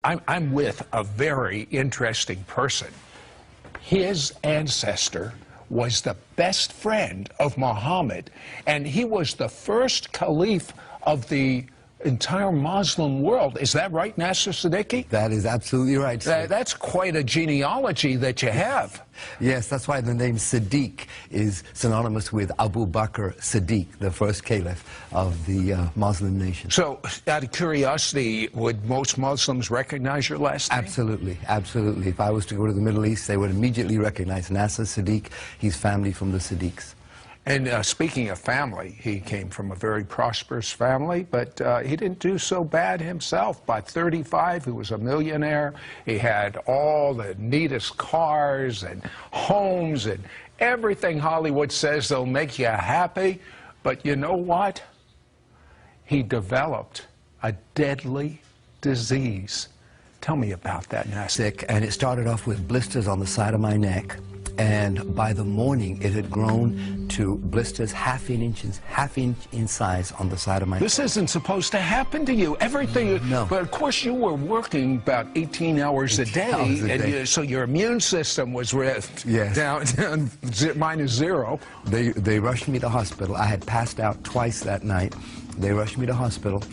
I'm with a very interesting person. His ancestor was the best friend of Muhammad, and he was the first caliph of the entire Muslim world. Is that right, Nasser Siddiqui? That is absolutely right. That's quite a genealogy that you have. Yes, that's why the name Siddiq is synonymous with Abu Bakr Siddiq, the first caliph of the Muslim nation. So, out of curiosity, would most Muslims recognize your last name? Absolutely, absolutely. If I was to go to the Middle East, they would immediately recognize Nasser Siddiq. He's family from the Siddiqs. And speaking of family, he came from a very prosperous family, but he didn't do so bad himself. By 35, he was a millionaire. He had all the neatest cars and homes and everything Hollywood says they'll make you happy. But you know what? He developed a deadly disease. Tell me about that, Nasser. Sick, and it started off with blisters on the side of my neck. And by the morning, it had grown to blisters half inch in size on the side of my neck. This isn't supposed to happen to you. Everything. No. But of course, you were working about 18 hours a day, so your immune system was down -0. They rushed me to hospital. I had passed out twice that night. They rushed me to hospital,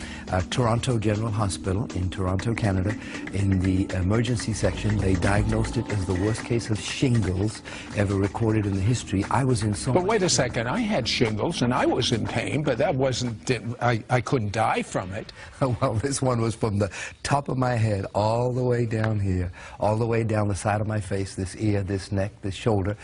Toronto General Hospital in Toronto, Canada. In the emergency section, they diagnosed it as the worst case of shingles ever recorded in the history. I was in so But wait a second, I had shingles and I was in pain, but that wasn't, I couldn't die from it. Well, this one was from the top of my head all the way down here, all the way down the side of my face, this ear, this neck, this shoulder.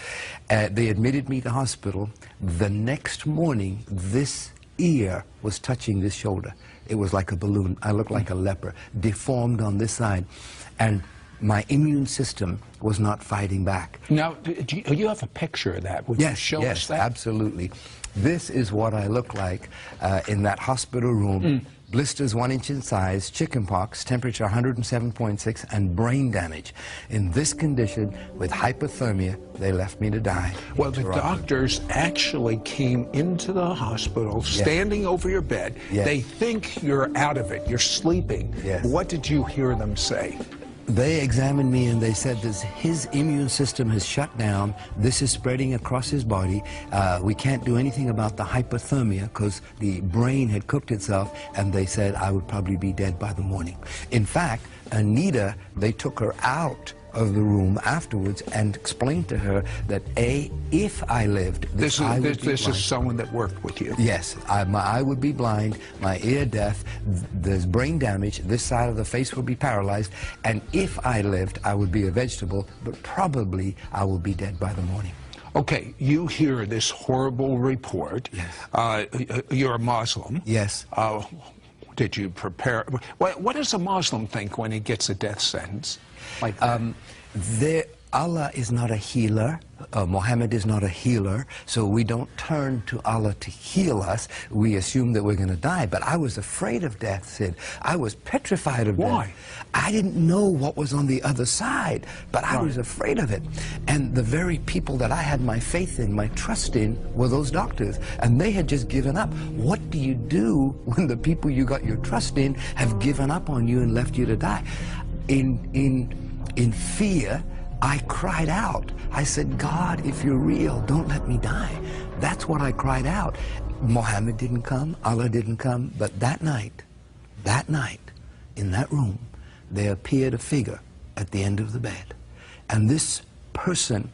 They admitted me to hospital. The next morning, this ear was touching this shoulder. It was like a balloon. I looked like a leper, deformed on this side. And my immune system was not fighting back. Now, do you have a picture of that? Would you show us that? Yes, absolutely. This is what I look like in that hospital room. Blisters 1 inch in size, chickenpox, temperature 107.6, and brain damage. In this condition, with hypothermia, they left me to die. Well, the doctors actually came into the hospital, standing over your bed. Yes. They think you're out of it, you're sleeping. Yes. What did you hear them say? They examined me and they said that his immune system has shut down. This is spreading across his body. We can't do anything about the hypothermia because the brain had cooked itself, and they said I would probably be dead by the morning. In fact, Anita, they took her out of the room afterwards and explained to her that if I lived, this is someone that worked with you. Yes, my eye would be blind, my ear deaf, there's brain damage, this side of the face would be paralyzed, and if I lived, I would be a vegetable, but probably I would be dead by the morning. Okay, you hear this horrible report. Yes. You're a Muslim. Yes. Did you prepare? What does a Muslim think when he gets a death sentence like that? Allah is not a healer. Muhammad is not a healer, so we don't turn to Allah to heal us. We assume that we're going to die. But I was afraid of death, Sid. I was petrified of death. Why? I didn't know what was on the other side, but I was afraid of it. And the very people that I had my faith in, my trust in, were those doctors. And they had just given up. What do you do when the people you got your trust in have given up on you and left you to die? In fear, I cried out. I said, God, if you're real, don't let me die. That's what I cried out. Muhammad didn't come, Allah didn't come, but that night, in that room, there appeared a figure at the end of the bed. And this person...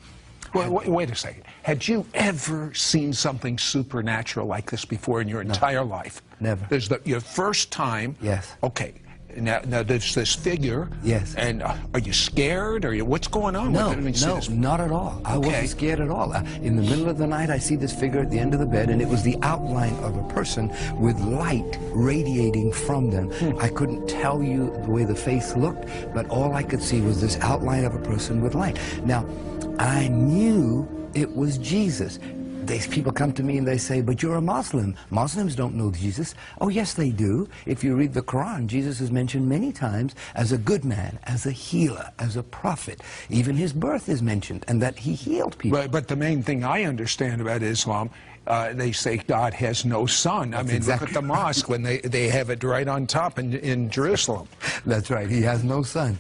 Wait a second. Had you ever seen something supernatural like this before in your entire life? Never. There's your first time? Yes. Okay. Now there's this figure. Yes. And are you scared? What's going on? No, not at all. I wasn't scared at all. In the middle of the night, I see this figure at the end of the bed, and it was the outline of a person with light radiating from them. I couldn't tell you the way the face looked, but all I could see was this outline of a person with light. Now, I knew it was Jesus. These people come to me and they say, but you're a Muslim. Muslims don't know Jesus. Oh, yes, they do. If you read the Quran, Jesus is mentioned many times as a good man, as a healer, as a prophet. Even his birth is mentioned, and that he healed people. But the main thing I understand about Islam, they say God has no son. I mean, exactly look at the mosque when they have it right on top in Jerusalem. That's right. He has no son.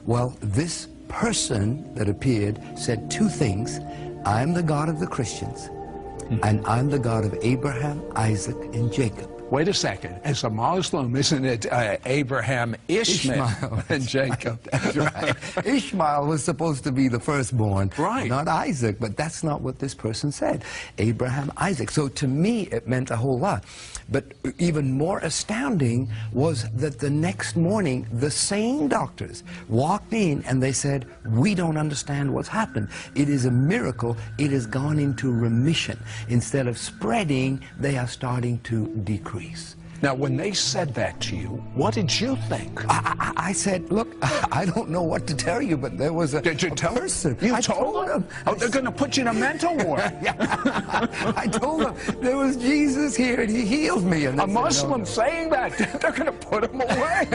Well, this person that appeared said two things. I'm the God of the Christians, and I'm the God of Abraham, Isaac, and Jacob. Wait a second. As a Muslim, isn't it Abraham, Ishmael, and Jacob? That's right. Ishmael was supposed to be the firstborn, right, not Isaac, but that's not what this person said. Abraham, Isaac. So to me, it meant a whole lot. But even more astounding was that the next morning, the same doctors walked in and they said, we don't understand what's happened. It is a miracle. It has gone into remission. Instead of spreading, they are starting to decrease. Now, when they said that to you, what did you think? I said, look, I don't know what to tell you, but there was a person. You told them? Oh, they're going to put you in a mental ward. I told them there was Jesus here and he healed me. And a Muslim saying that, they're going to put him away.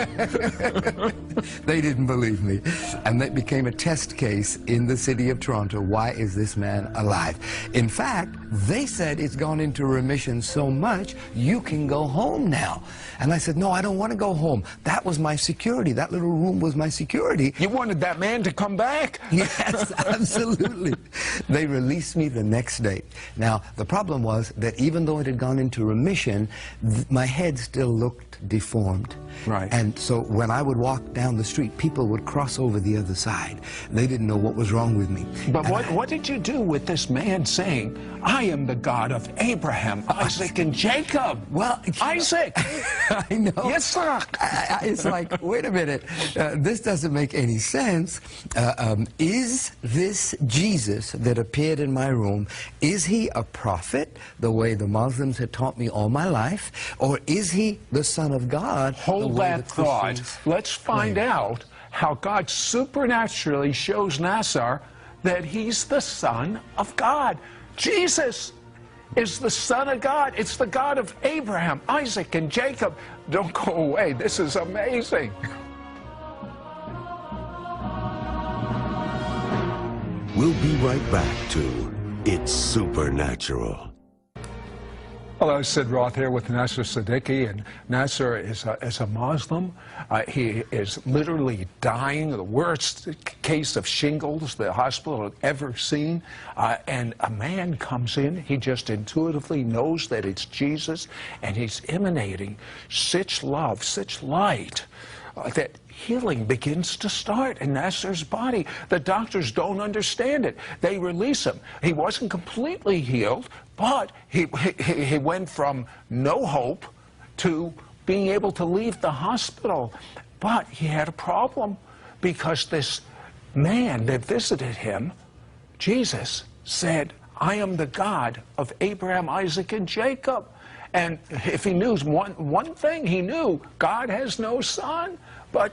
They didn't believe me. And that became a test case in the city of Toronto. Why is this man alive? In fact, they said it's gone into remission so much, you can go home now. And I said, no, I don't want to go home. That was my security. That little room was my security. You wanted that man to come back? Yes, absolutely. They released me the next day. Now, the problem was that even though it had gone into remission, my head still looked deformed. Right. And so when I would walk down the street, people would cross over the other side. They didn't know what was wrong with me. But what did you do with this man saying, I am the God of Abraham, Isaac, and Jacob? Well, Isaac! I know. Yes, sir. It's like, wait a minute, this doesn't make any sense. Is this Jesus that appeared in my room, is he a prophet, the way the Muslims had taught me all my life, or is he the Son of God? Hold that thought. Let's find out how God supernaturally shows Nasser that he's the Son of God. Jesus is the Son of God. It's the God of Abraham, Isaac, and Jacob. Don't go away. This is amazing. We'll be right back to It's Supernatural. Hello, Sid Roth here with Nasser Siddiqui, and Nasser is a Muslim. He is literally dying, the worst case of shingles the hospital had ever seen, and a man comes in, he just intuitively knows that it's Jesus, and he's emanating such love, such light, that healing begins to start in Nasser's body. The doctors don't understand it. They release him. He wasn't completely healed, but he went from no hope to being able to leave the hospital. But he had a problem because this man that visited him, Jesus, said, I am the God of Abraham, Isaac, and Jacob. And if he knew one thing, he knew God has no son. But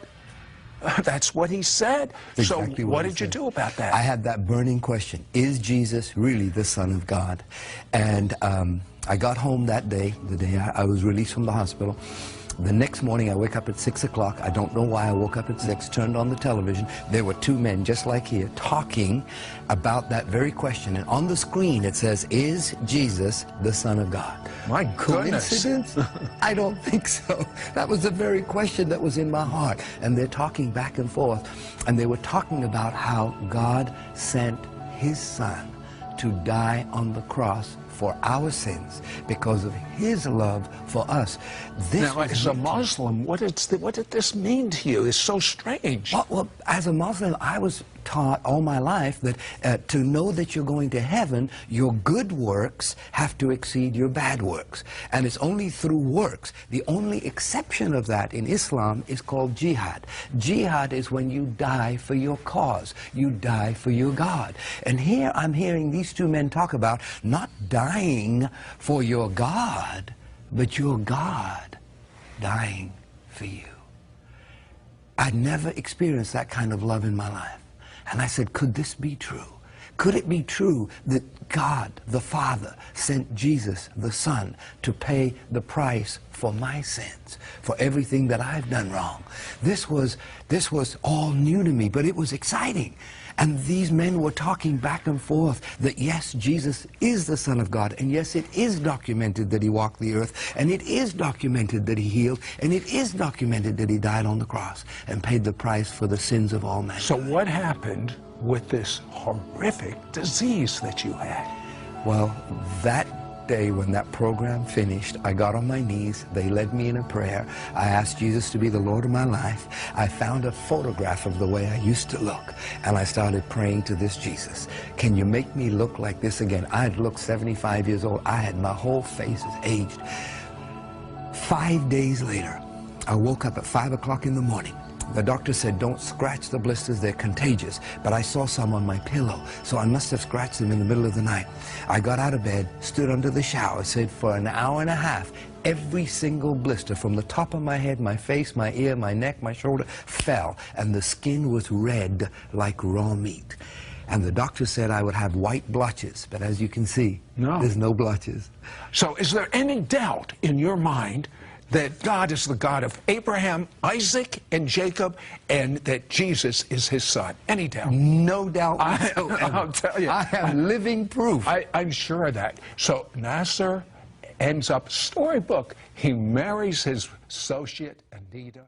that's what he said. Exactly so what did you do about that? I had that burning question. Is Jesus really the Son of God? And I got home that day, the day I was released from the hospital. The next morning, I wake up at 6 o'clock. I don't know why I woke up at 6, turned on the television. There were two men, just like here, talking about that very question. And on the screen, it says, is Jesus the Son of God? My goodness. Coincidence? I don't think so. That was the very question that was in my heart. And they're talking back and forth. And they were talking about how God sent his Son to die on the cross for our sins because of his love for us. Now, as a Muslim, what did this mean to you? It's so strange. Well, as a Muslim, I was taught all my life that to know that you're going to heaven, your good works have to exceed your bad works. And it's only through works. The only exception of that in Islam is called jihad. Jihad is when you die for your cause. You die for your God. And here I'm hearing these two men talk about not dying for your God, but your God dying for you. I'd never experienced that kind of love in my life. And I said, could this be true? Could it be true that God, the Father, sent Jesus, the Son, to pay the price for my sins, for everything that I've done wrong? This was all new to me, but it was exciting. And these men were talking back and forth that yes, Jesus is the Son of God, and yes, it is documented that he walked the earth, and it is documented that he healed, and it is documented that he died on the cross and paid the price for the sins of all men. So what happened with this horrific disease that you had? Well, that day when that program finished, I got on my knees. They led me in a prayer. I asked Jesus to be the Lord of my life. I found a photograph of the way I used to look, and I started praying to this Jesus. Can you make me look like this again? I'd looked 75 years old. I had my whole face is aged. 5 days later, I woke up at 5 o'clock in the morning. The doctor said, don't scratch the blisters, they're contagious. But I saw some on my pillow, so I must have scratched them in the middle of the night. I got out of bed, stood under the shower, said for an hour and a half, every single blister from the top of my head, my face, my ear, my neck, my shoulder, fell. And the skin was red like raw meat. And the doctor said I would have white blotches, but as you can see, there's no blotches. So is there any doubt in your mind that God is the God of Abraham, Isaac, and Jacob, and that Jesus is his son? Any doubt? No doubt whatsoever. I'll tell you. I am living proof. I'm sure of that. So Nasser ends up, storybook, he marries his associate, Anita.